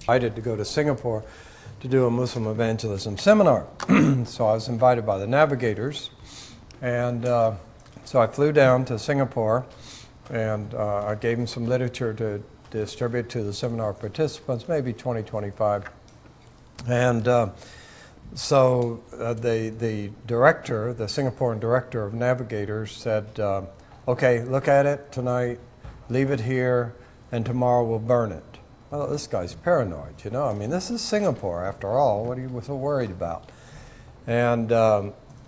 invited to go to Singapore to do a Muslim evangelism seminar. So I was invited by the navigators, and so I flew down to Singapore, and I gave them some literature to distribute to the seminar participants, maybe 20, 25. And so the director, the Singaporean director of navigators said, okay, look at it tonight, leave it here, and tomorrow we'll burn it. Well, this guy's paranoid, you know. I mean, this is Singapore, after all. What are you so worried about? And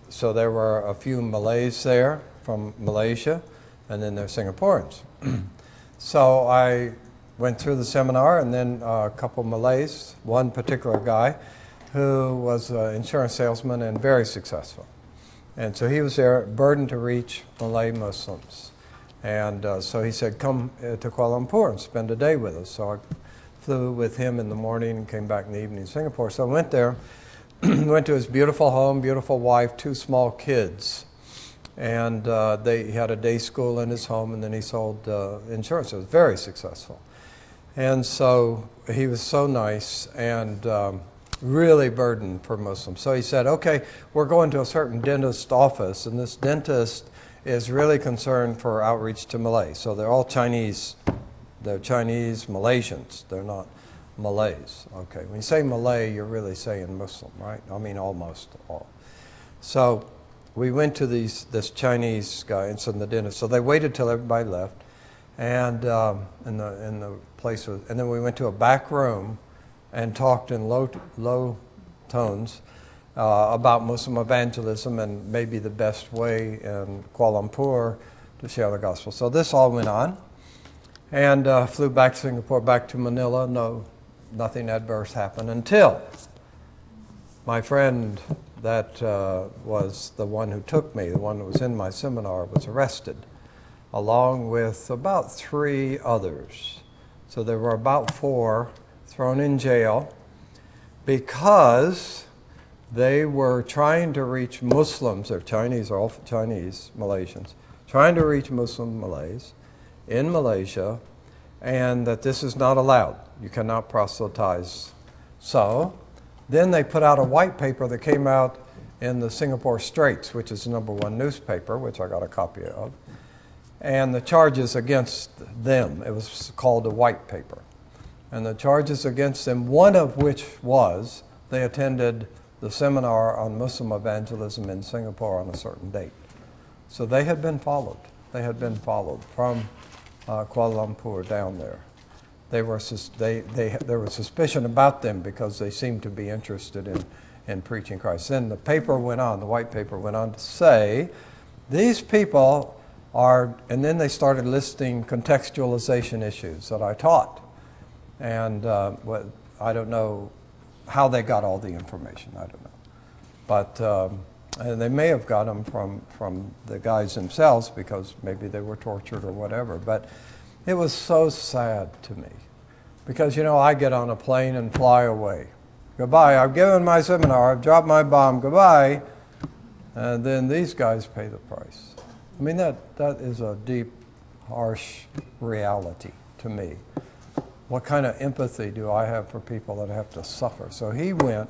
so there were a few Malays there from Malaysia, and then there's Singaporeans. So I went through the seminar, and then a couple Malays, one particular guy who was an insurance salesman and very successful. And so he was there, burdened to reach Malay Muslims. And so he said, come to Kuala Lumpur and spend a day with us. So I flew with him in the morning and came back in the evening to Singapore. So I went there, went to his beautiful home, beautiful wife, 2 small kids. And he had a day school in his home, and then he sold insurance. It was very successful. And so he was so nice and really burdened for Muslims. So he said, okay, we're going to a certain dentist office, and this dentist is really concerned for outreach to Malay. So they're all Chinese. They're Chinese Malaysians. They're not Malays. Okay, when you say Malay, you're really saying Muslim, right? I mean, almost all. So we went to this Chinese guy and the dentist. So they waited till everybody left, and in the place was, and then we went to a back room and talked in low tones about Muslim evangelism and maybe the best way in Kuala Lumpur to share the gospel. So this all went on, and flew back to Singapore, back to Manila. Nothing adverse happened until my friend that was the one who took me, the one that was in my seminar, was arrested, along with about 3 others. So there were about 4 thrown in jail because they were trying to reach Muslims. They're Chinese, all Chinese Malaysians, trying to reach Muslim Malays in Malaysia, and that this is not allowed. You cannot proselytize. So then they put out a white paper that came out in the Singapore Straits, which is the #1 newspaper, which I got a copy of, and the charges against them. It was called a white paper. And the charges against them, one of which was they attended the seminar on Muslim evangelism in Singapore on a certain date. So they had been followed. They had been followed from Kuala Lumpur down there. There was suspicion about them because they seemed to be interested in preaching Christ. Then the paper went on, the white paper went on to say, these people are, and then they started listing contextualization issues that I taught. And I don't know how they got all the information, I don't know. But and they may have got them from the guys themselves because maybe they were tortured or whatever. But it was so sad to me because, you know, I get on a plane and fly away. Goodbye, I've given my seminar, I've dropped my bomb, goodbye. And then these guys pay the price. I mean, that is a deep, harsh reality to me. What kind of empathy do I have for people that have to suffer? So he went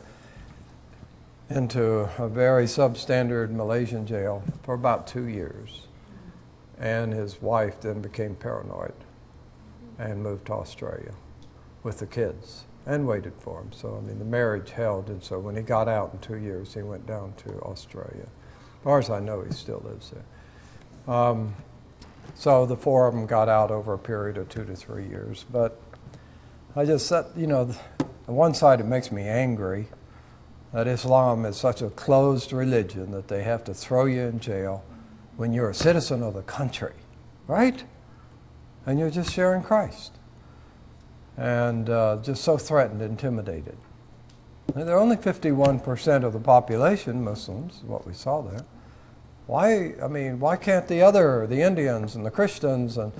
into a very substandard Malaysian jail for about 2 years. And his wife then became paranoid and moved to Australia with the kids and waited for him. So, I mean, the marriage held, and so when he got out in 2 years, he went down to Australia. As far as I know, he still lives there. So the 4 of them got out over a period of 2 to 3 years. But I just said, you know, on one side it makes me angry that Islam is such a closed religion that they have to throw you in jail when you're a citizen of the country, right? And you're just sharing Christ. And just so threatened, intimidated. And they're only 51% of the population, Muslims, what we saw there. Why can't the Indians and the Christians and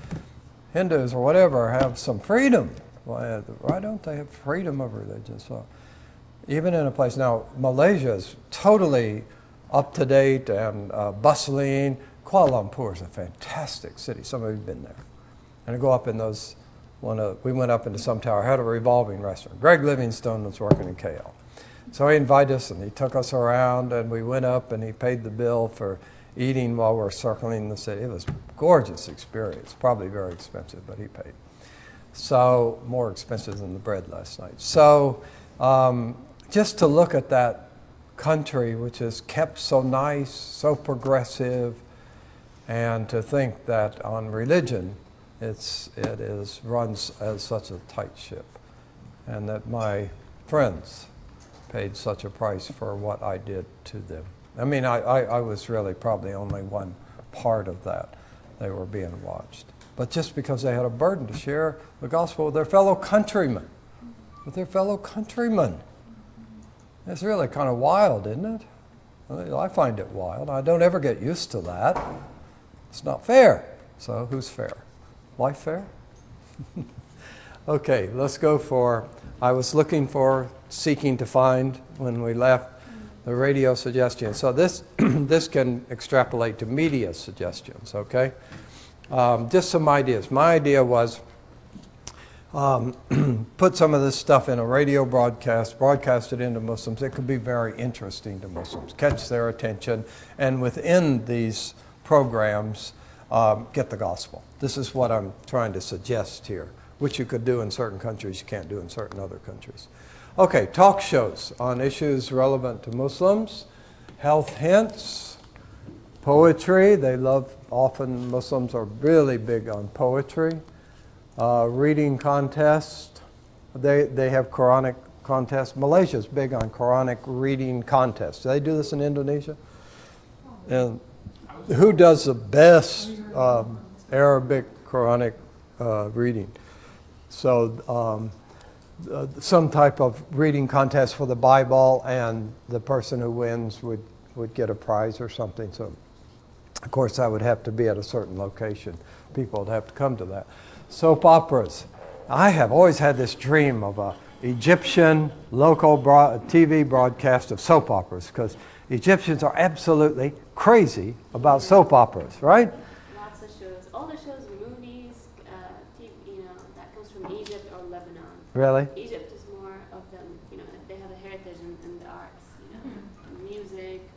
Hindus or whatever have some freedom? Why don't they have freedom of religion? So even in a place, now Malaysia is totally up to date and bustling. Kuala Lumpur is a fantastic city. Some of you have been there. And to go up in those we went up into some tower, had a revolving restaurant. Greg Livingstone was working in KL. So he invited us and he took us around and we went up and he paid the bill for eating while we're circling the city. It was a gorgeous experience, probably very expensive, but he paid. So more expensive than the bread last night. So just to look at that country, which is kept so nice, so progressive, and to think that on religion, it runs as such a tight ship, and that my friends paid such a price for what I did to them. I mean, I was really probably only one part of that. They were being watched. But just because they had a burden to share the gospel with their fellow countrymen, It's really kind of wild, isn't it? I find it wild. I don't ever get used to that. It's not fair. So who's fair? Life fair? Okay, let's go for, I was seeking to find when we left the radio suggestion. So this can extrapolate to media suggestions, okay? Just some ideas. My idea was put some of this stuff in a radio broadcast it into Muslims. It could be very interesting to Muslims, catch their attention, and within these programs, get the gospel. This is what I'm trying to suggest here, which you could do in certain countries, you can't do in certain other countries. Okay, talk shows on issues relevant to Muslims, health hints, poetry. Often Muslims are really big on poetry. Reading contest. They have Quranic contests. Malaysia's big on Quranic reading contests. Do they do this in Indonesia? And who does the best Arabic Quranic reading? So some type of reading contest for the Bible, and the person who wins would get a prize or something. So, of course, that would have to be at a certain location. People would have to come to that. Soap operas. I have always had this dream of an Egyptian local TV broadcast of soap operas, because Egyptians are absolutely crazy about soap operas, right? Lots of shows. All the shows, movies, TV, that comes from Egypt or Lebanon. Really? Egypt is more of them, they have a heritage in the arts, music,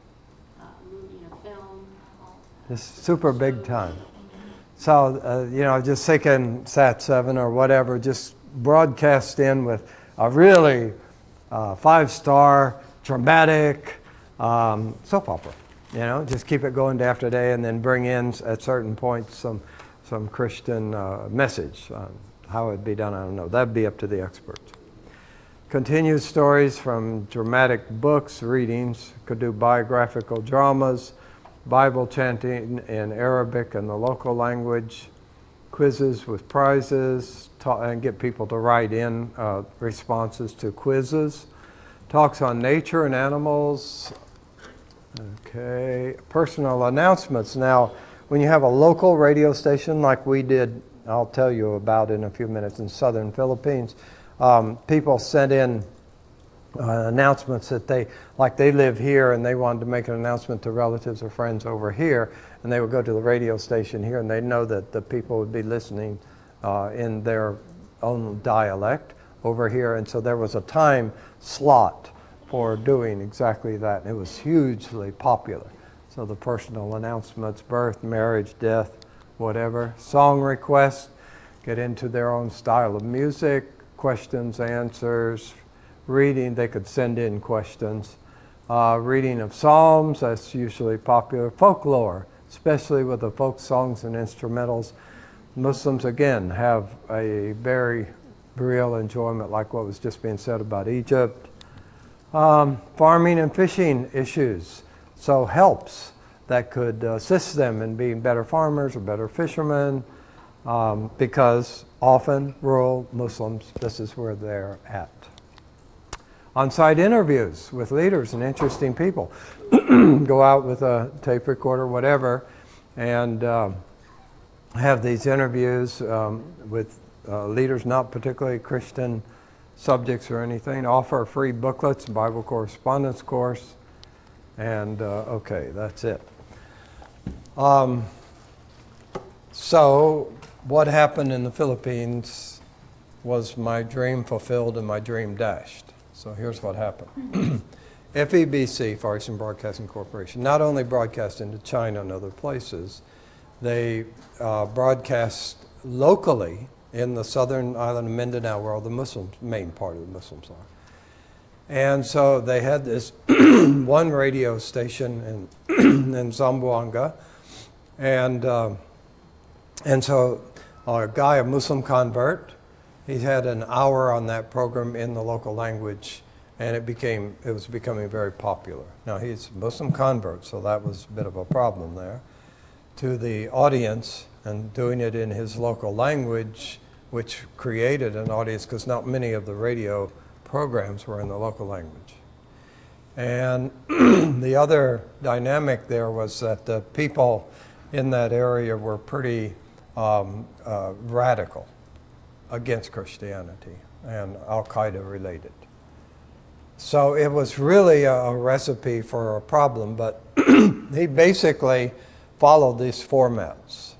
film. It's super big time. So, just thinking Sat7 or whatever, just broadcast in with a really 5-star, dramatic soap opera. Just keep it going day after day, and then bring in at certain points some Christian message. How it'd be done, I don't know. That'd be up to the experts. Continued stories from dramatic books, readings. Could do biographical dramas, Bible chanting in Arabic and the local language, quizzes with prizes, and get people to write in responses to quizzes, talks on nature and animals. Okay, personal announcements. Now, when you have a local radio station like we did, I'll tell you about in a few minutes, in southern Philippines, people sent in announcements that they live here and they wanted to make an announcement to relatives or friends over here, and they would go to the radio station here, and they know that the people would be listening in their own dialect over here, and so there was a time slot for doing exactly that. It was hugely popular. So the personal announcements, birth, marriage, death, whatever, song requests, get into their own style of music, questions, answers, reading, they could send in questions. Reading of psalms, that's usually popular. Folklore, especially with the folk songs and instrumentals. Muslims, again, have a very real enjoyment, like what was just being said about Egypt. Farming and fishing issues, so helps that could assist them in being better farmers or better fishermen, because often rural Muslims, this is where they're at. On-site interviews with leaders and interesting people. Go out with a tape recorder, whatever, and have these interviews with leaders, not particularly Christian subjects or anything. Offer free booklets, Bible correspondence course, and okay, that's it. So what happened in the Philippines was my dream fulfilled and my dream dashed. So here's what happened. FEBC, Far Eastern Broadcasting Corporation, not only broadcast into China and other places, they broadcast locally in the southern island of Mindanao, where all the Muslims, main part of the Muslims are. And so they had this one radio station in Zamboanga, and so a guy, a Muslim convert, he had an hour on that program in the local language, and it was becoming very popular. Now he's a Muslim convert, so that was a bit of a problem there. To the audience, and doing it in his local language, which created an audience, because not many of the radio programs were in the local language. And the other dynamic there was that the people in that area were pretty radical against Christianity and Al-Qaeda related. So it was really a recipe for a problem, but he basically followed these formats,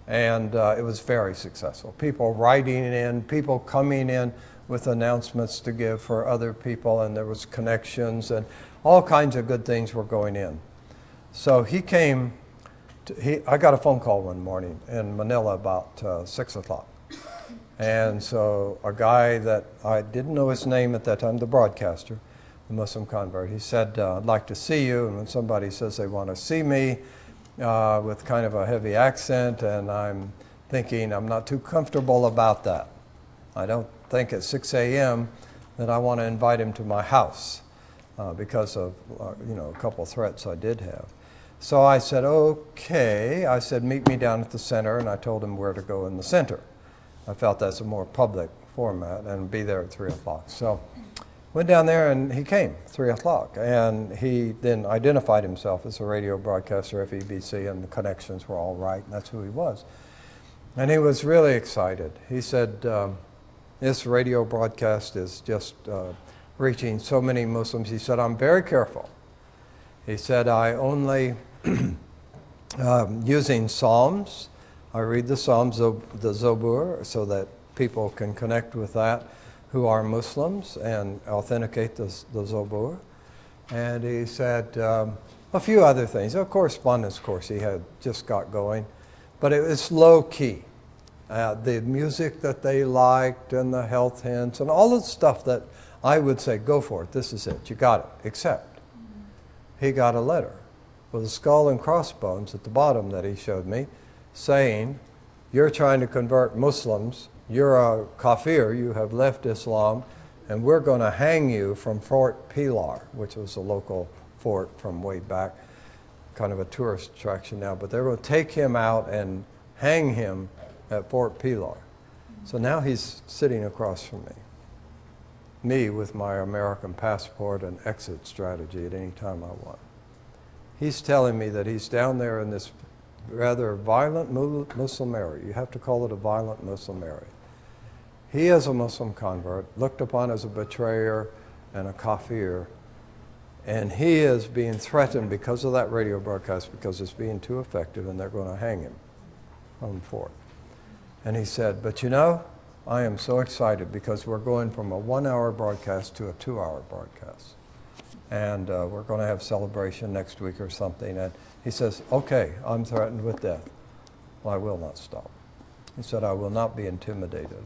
and it was very successful. People writing in, people coming in with announcements to give for other people, and there was connections, and all kinds of good things were going in. So he came, I got a phone call one morning in Manila about 6 o'clock. And so a guy that I didn't know his name at that time, the broadcaster, the Muslim convert, he said, I'd like to see you. And when somebody says they want to see me with kind of a heavy accent, and I'm thinking I'm not too comfortable about that. I don't think at 6 a.m. that I want to invite him to my house because of a couple threats I did have. So I said, okay. I said, meet me down at the center, and I told him where to go in the center. I felt that's a more public format, and be there at 3 o'clock. So went down there, and he came 3 o'clock, and he then identified himself as a radio broadcaster, FEBC, and the connections were all right, and that's who he was. And he was really excited. He said, this radio broadcast is just reaching so many Muslims. He said, I'm very careful. He said, I only, using Psalms, I read the Psalms, the Zabur, so that people can connect with that who are Muslims and authenticate the Zabur. And he said a few other things. A correspondence course he had just got going, but it was low key. The music that they liked and the health hints and all the stuff that I would say, go for it, this is it, you got it. Except he got a letter with a skull and crossbones at the bottom that he showed me, saying, you're trying to convert Muslims, you're a kafir, you have left Islam, and we're going to hang you from Fort Pilar, which was a local fort from way back, kind of a tourist attraction now, but they're going to take him out and hang him at Fort Pilar. So now he's sitting across from me with my American passport and exit strategy at any time I want. He's telling me that he's down there in this rather violent Muslim area. You have to call it a violent Muslim area. He is a Muslim convert, looked upon as a betrayer and a kafir, and he is being threatened because of that radio broadcast, because it's being too effective, and they're going to hang him on the fort. And he said, but you know, I am so excited because we're going from a 1-hour broadcast to a 2-hour broadcast. And we're going to have celebration next week or something. And he says, okay, I'm threatened with death. Well, I will not stop. He said, I will not be intimidated.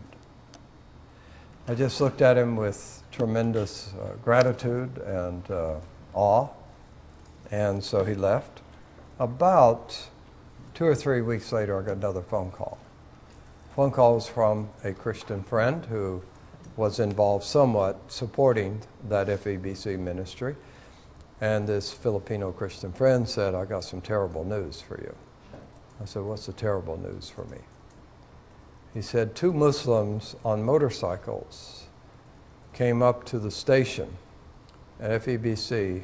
I just looked at him with tremendous gratitude and awe. And so he left. About 2 or 3 weeks later, I got another phone call. Phone call was from a Christian friend who was involved somewhat supporting that FEBC ministry. And this Filipino Christian friend said, I got some terrible news for you. I said, what's the terrible news for me? He said, 2 Muslims on motorcycles came up to the station at FEBC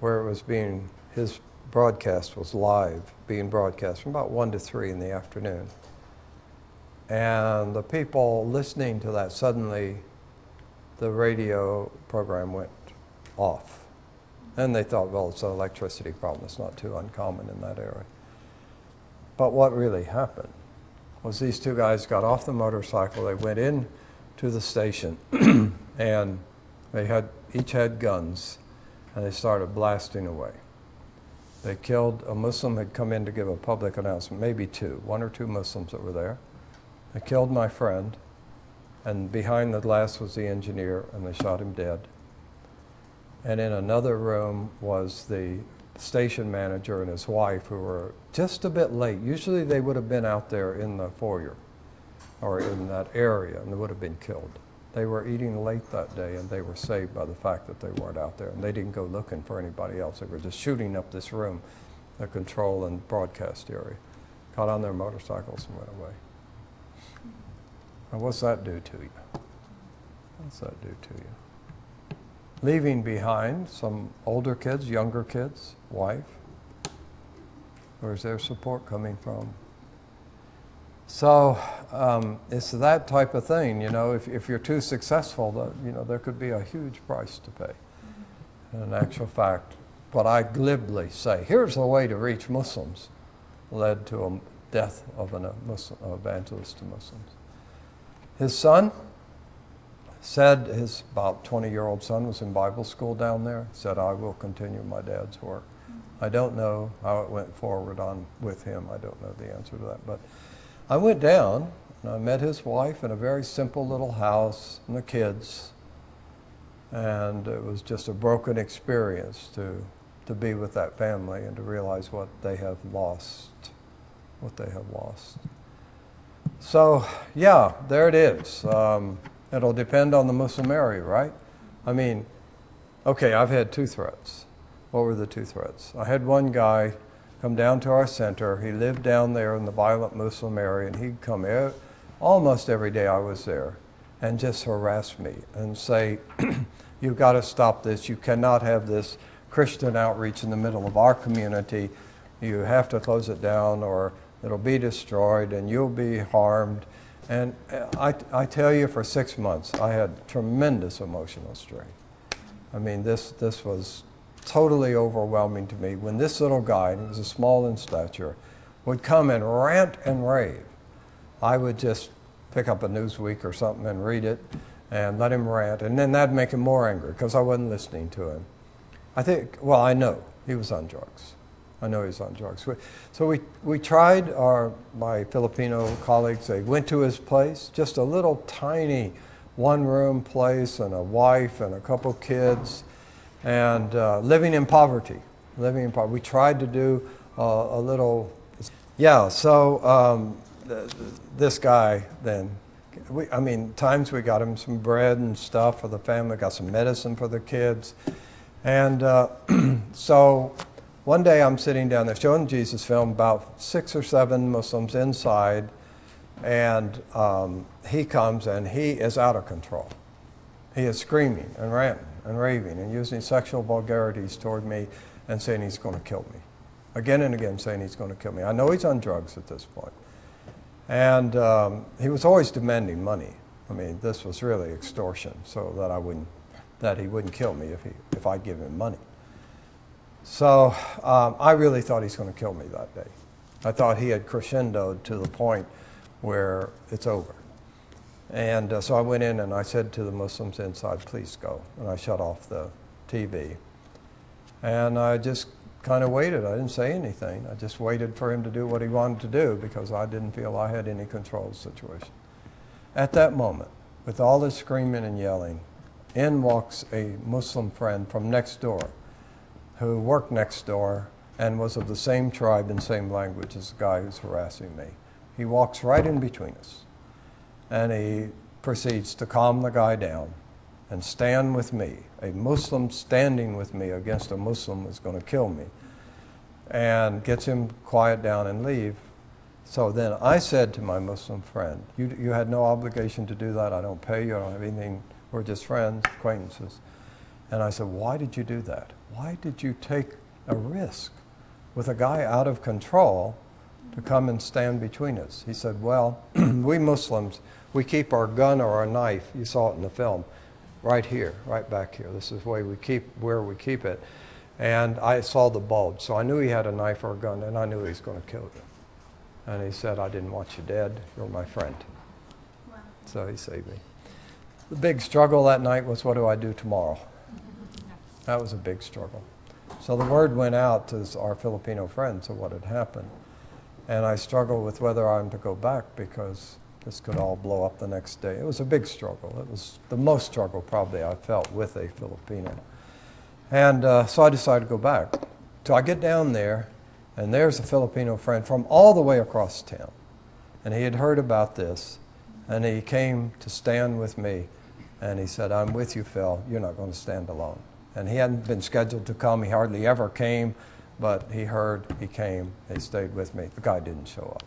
where it was his broadcast was live, being broadcast from about 1 to 3 in the afternoon. And the people listening to that, suddenly the radio program went off. And they thought, well, it's an electricity problem. It's not too uncommon in that area. But what really happened was these two guys got off the motorcycle, they went in to the station, and they each had guns, and they started blasting away. They killed a Muslim had come in to give a public announcement, maybe one or two Muslims that were there. They killed my friend, and behind the glass was the engineer, and they shot him dead. And in another room was the station manager and his wife, who were just a bit late. Usually they would have been out there in the foyer or in that area, and they would have been killed. They were eating late that day, and they were saved by the fact that they weren't out there. And they didn't go looking for anybody else. They were just shooting up this room, the control and broadcast area. Got on their motorcycles and went away. And what's that do to you? What's that do to you? Leaving behind some older kids, younger kids, wife. Where's their support coming from? So it's that type of thing, you know, if you're too successful, you know, there could be a huge price to pay. And in actual fact, what I glibly say, here's the way to reach Muslims, led to a death of an evangelist to Muslims. His son said, his about 20-year-old son was in Bible school down there, said, I will continue my dad's work. I don't know how it went forward on with him. I don't know the answer to that. But I went down, and I met his wife in a very simple little house, and the kids, and it was just a broken experience to be with that family and to realize what they have lost, So, yeah, there it is. It'll depend on the Muslim area, right? I mean, okay, I've had two threats. What were the two threats? I had one guy come down to our center. He lived down there in the violent Muslim area, and he'd come almost every day I was there and just harass me and say, you've got to stop this. You cannot have this Christian outreach in the middle of our community. You have to close it down or it'll be destroyed and you'll be harmed. And I tell you, for 6 months, I had tremendous emotional strain. I mean, this was totally overwhelming to me. When this little guy, and he was small in stature, would come and rant and rave, I would just pick up a Newsweek or something and read it and let him rant. And then that'd make him more angry because I wasn't listening to him. I know he was on drugs. I know he's on drugs. So we tried, my Filipino colleagues, they went to his place, just a little tiny one-room place and a wife and a couple kids, and living in poverty. We tried to do a little, yeah, so this guy then, times we got him some bread and stuff for the family, got some medicine for the kids, and so one day I'm sitting down there showing Jesus film, about 6 or 7 Muslims inside, and he comes and he is out of control. He is screaming and ranting and raving and using sexual vulgarities toward me and saying he's going to kill me. Again and again saying he's going to kill me. I know he's on drugs at this point. And he was always demanding money. I mean, this was really extortion, so that he wouldn't kill me if I give him money. So I really thought he's going to kill me that day. I thought he had crescendoed to the point where it's over. And so I went in and I said to the Muslims inside, please go. And I shut off the TV. And I just kind of waited. I didn't say anything. I just waited for him to do what he wanted to do because I didn't feel I had any control of the situation. At that moment, with all this screaming and yelling, in walks a Muslim friend from next door who worked next door and was of the same tribe and same language as the guy who's harassing me. He walks right in between us, and he proceeds to calm the guy down and stand with me. A Muslim standing with me against a Muslim is going to kill me, and gets him quiet down and leave. So then I said to my Muslim friend, you had no obligation to do that. I don't pay you. I don't have anything. We're just friends, acquaintances. And I said, why did you do that? Why did you take a risk with a guy out of control to come and stand between us? He said, well, we Muslims, we keep our gun or our knife, you saw it in the film, right here, right back here. This is where we keep it. And I saw the bulge, so I knew he had a knife or a gun, and I knew he was going to kill you. And he said, I didn't want you dead. You're my friend. Wow. So he saved me. The big struggle that night was, what do I do tomorrow? That was a big struggle. So the word went out to our Filipino friends of what had happened. And I struggled with whether I'm to go back because this could all blow up the next day. It was a big struggle. It was the most struggle probably I felt with a Filipino. And so I decided to go back. So I get down there, and there's a Filipino friend from all the way across town. And he had heard about this, and he came to stand with me. And he said, I'm with you, Phil. You're not going to stand alone. And he hadn't been scheduled to come. He hardly ever came. But he heard, he came, he stayed with me. The guy didn't show up.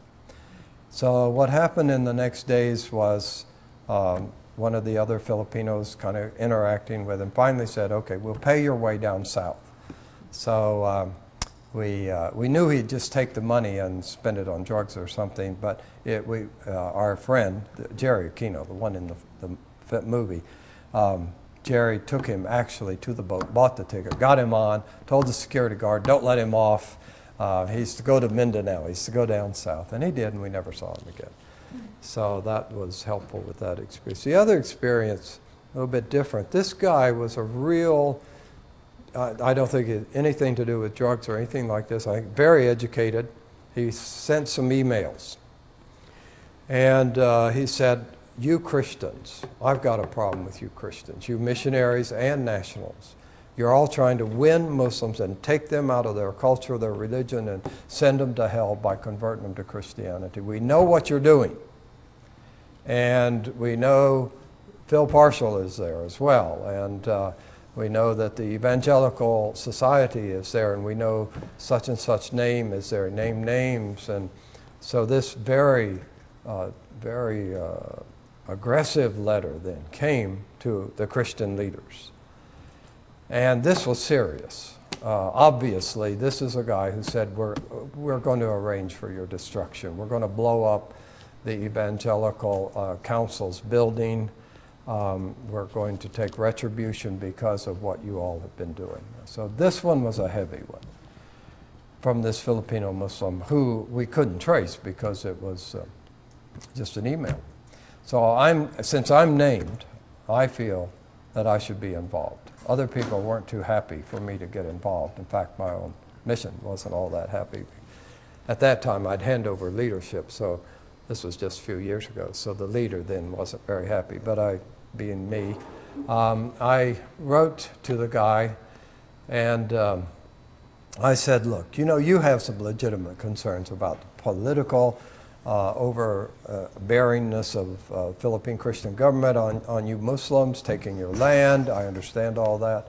So what happened in the next days was one of the other Filipinos kind of interacting with him finally said, okay, we'll pay your way down south. So we knew he'd just take the money and spend it on drugs or something, but our friend, Jerry Aquino, the one in the movie, Jerry took him actually to the boat, bought the ticket, got him on, told the security guard, don't let him off. He used to go to Mindanao. He used to go down south. And he did, and we never saw him again. So that was helpful with that experience. The other experience, a little bit different. This guy was a real, I don't think it had anything to do with drugs or anything like this. I think very educated. He sent some emails. And he said, you Christians, I've got a problem with you Christians, you missionaries and nationals. You're all trying to win Muslims and take them out of their culture, their religion, and send them to hell by converting them to Christianity. We know what you're doing. And we know Phil Parshalls is there as well. And we know that the Evangelical Society is there, and we know such and such name is there, name names. And so this very aggressive letter then came to the Christian leaders. And this was serious. Obviously, this is a guy who said, we're going to arrange for your destruction. We're going to blow up the Evangelical Council's building. We're going to take retribution because of what you all have been doing. So this one was a heavy one from this Filipino Muslim who we couldn't trace because it was just an email. So since I'm named, I feel that I should be involved. Other people weren't too happy for me to get involved. In fact, my own mission wasn't all that happy. At that time, I'd hand over leadership, so this was just a few years ago, so the leader then wasn't very happy, but I, being me, I wrote to the guy and I said, look, you know, you have some legitimate concerns about the political overbearingness of Philippine Christian government on you Muslims taking your land. I understand all that.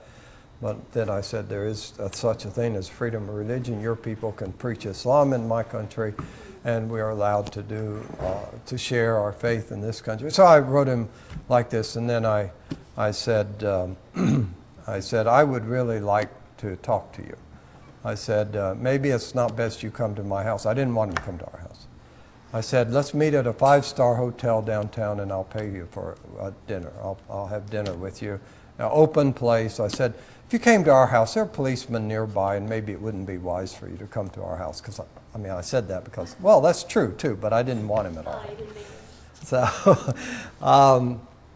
But then I said, there is such a thing as freedom of religion. Your people can preach Islam in my country, and we are allowed to to share our faith in this country. So I wrote him like this, and then I said, I would really like to talk to you. I said, maybe it's not best you come to my house. I didn't want him to come to our house. I said, let's meet at a 5-star hotel downtown and I'll pay you for dinner. I'll have dinner with you. An open place. I said, if you came to our house, there are policemen nearby and maybe it wouldn't be wise for you to come to our house. Because, I mean, I said that because, well, that's true too, but I didn't want him at all. So,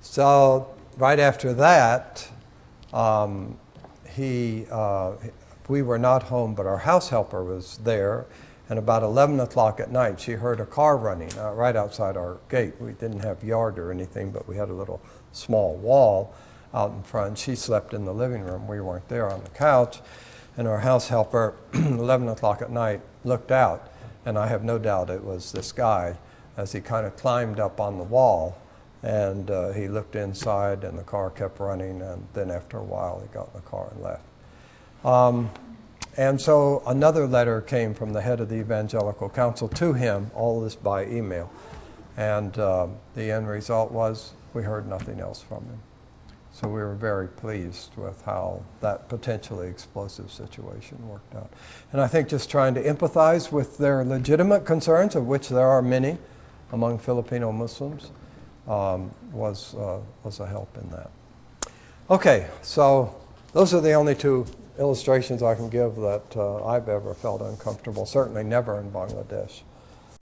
so right after that, we were not home, but our house helper was there. And about 11 o'clock at night, she heard a car running right outside our gate. We didn't have yard or anything, but we had a little small wall out in front. She slept in the living room. We weren't there on the couch. And our house helper, 11 o'clock at night, looked out. And I have no doubt it was this guy as he kind of climbed up on the wall. And he looked inside, and the car kept running. And then after a while, he got in the car and left. And so another letter came from the head of the Evangelical Council to him, all this by email. And the end result was we heard nothing else from him. So we were very pleased with how that potentially explosive situation worked out. And I think just trying to empathize with their legitimate concerns, of which there are many among Filipino Muslims, was a help in that. Okay, so those are the only two illustrations I can give that I've ever felt uncomfortable, certainly never in Bangladesh.